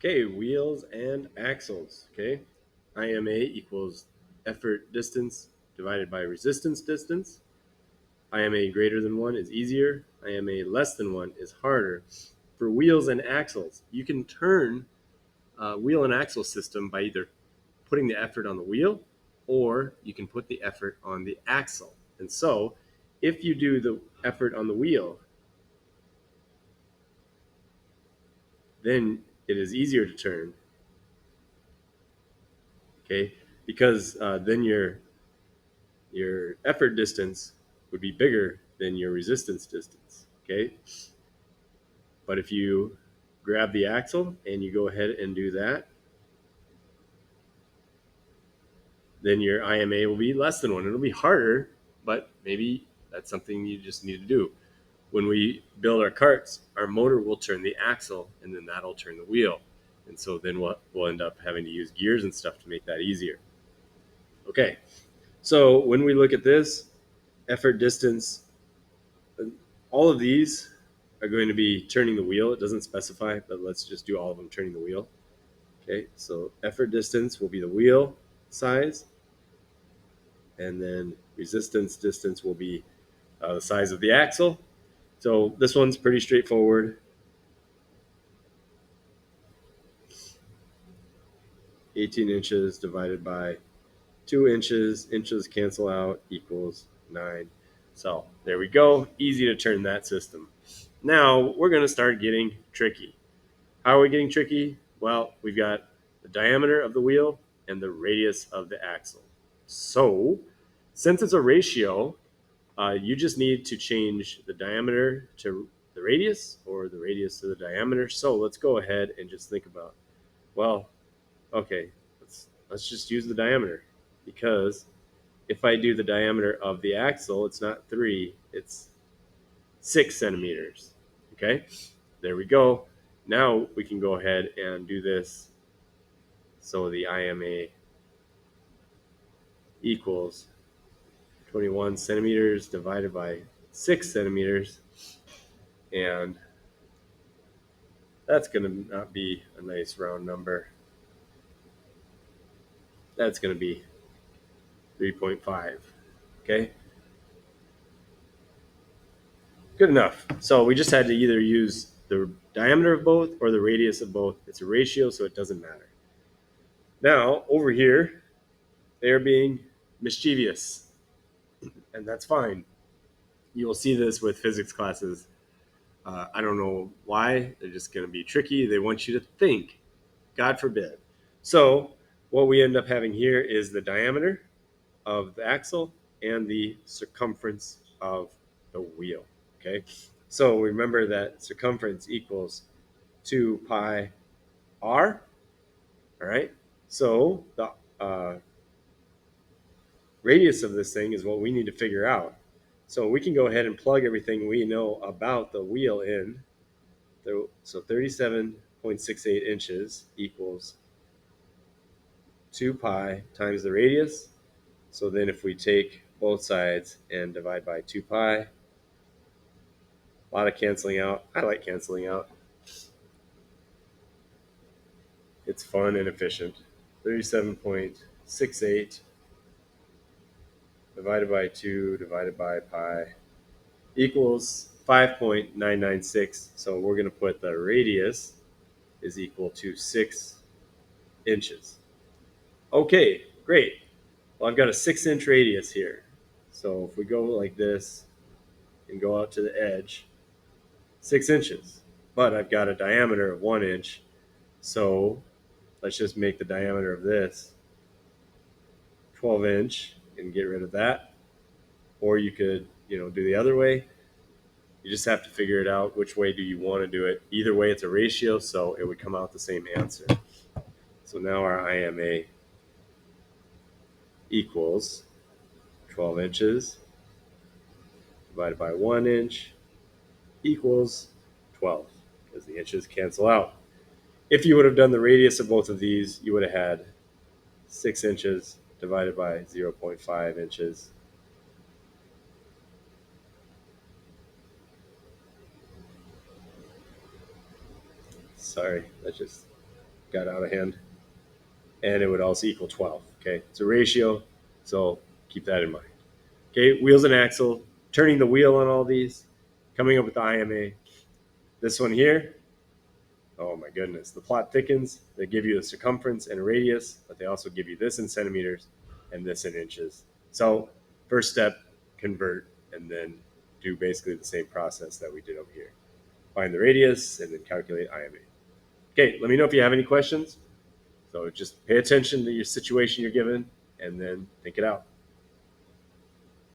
Okay, wheels and axles. Okay, IMA equals effort distance divided by resistance distance. IMA greater than 1 is easier. IMA less than 1 is harder. For wheels and axles, you can turn a wheel and axle system by either putting the effort on the wheel or you can put the effort on the axle. And so, if you do the effort on the wheel, then it is easier to turn, okay? Because then your effort distance would be bigger than your resistance distance, okay? But if you grab the axle and you go ahead and do that, then your IMA will be less than 1. It'll be harder, but maybe that's something you just need to do. When we build our carts, our motor will turn the axle and then that'll turn the wheel. And so then we'll end up having to use gears and stuff to make that easier. Okay, so when we look at this, effort distance, all of these are going to be turning the wheel. It doesn't specify, but let's just do all of them turning the wheel. Okay, so effort distance will be the wheel size, and then resistance distance will be the size of the axle. So this one's pretty straightforward. 18 inches divided by 2 inches. Inches cancel out equals 9. So there we go. Easy to turn that system. Now we're going to start getting tricky. How are we getting tricky? Well, we've got the diameter of the wheel and the radius of the axle. So since it's a ratio, you just need to change the diameter to the radius or the radius to the diameter. So let's go ahead and just think about, well, okay, let's just use the diameter, because if I do the diameter of the axle, it's not 3, it's 6 centimeters. Okay, there we go. Now we can go ahead and do this. So the IMA equals 21 centimeters divided by 6 centimeters. And that's going to not be a nice round number. That's going to be 3.5. Okay, good enough. So we just had to either use the diameter of both or the radius of both. It's a ratio, so it doesn't matter. Now, over here, they're being mischievous, and that's fine. You will see this with physics classes. I don't know why. They're just going to be tricky. They want you to think, God forbid. So, what we end up having here is the diameter of the axle and the circumference of the wheel. Okay, so remember that circumference equals 2 pi r. All right, so the radius of this thing is what we need to figure out. So we can go ahead and plug everything we know about the wheel in. So 37.68 inches equals 2 pi times the radius. So then if we take both sides and divide by 2 pi, a lot of canceling out. I like canceling out. It's fun and efficient. 37.68 divided by 2 divided by pi equals 5.996. So we're going to put the radius is equal to 6 inches. Okay, great. Well, I've got a 6-inch radius here. So if we go like this and go out to the edge, 6 inches. But I've got a diameter of 1 inch. So let's just make the diameter of this 12 inch and get rid of that. Or you could, do the other way. You just have to figure it out. Which way do you want to do it? Either way, it's a ratio, so it would come out the same answer. So now our IMA equals 12 inches divided by 1 inch equals 12, because the inches cancel out. If you would have done the radius of both of these, you would have had 6 inches divided by 0.5 inches. Sorry, that just got out of hand. And it would also equal 12. Okay, it's a ratio, so keep that in mind. Okay, wheels and axle, turning the wheel on all these, coming up with the IMA. This one here, oh my goodness, the plot thickens. They give you the circumference and a radius, but they also give you this in centimeters and this in inches. So first step, convert, and then do basically the same process that we did over here. Find the radius and then calculate IMA. Okay, let me know if you have any questions. So just pay attention to your situation you're given and then think it out.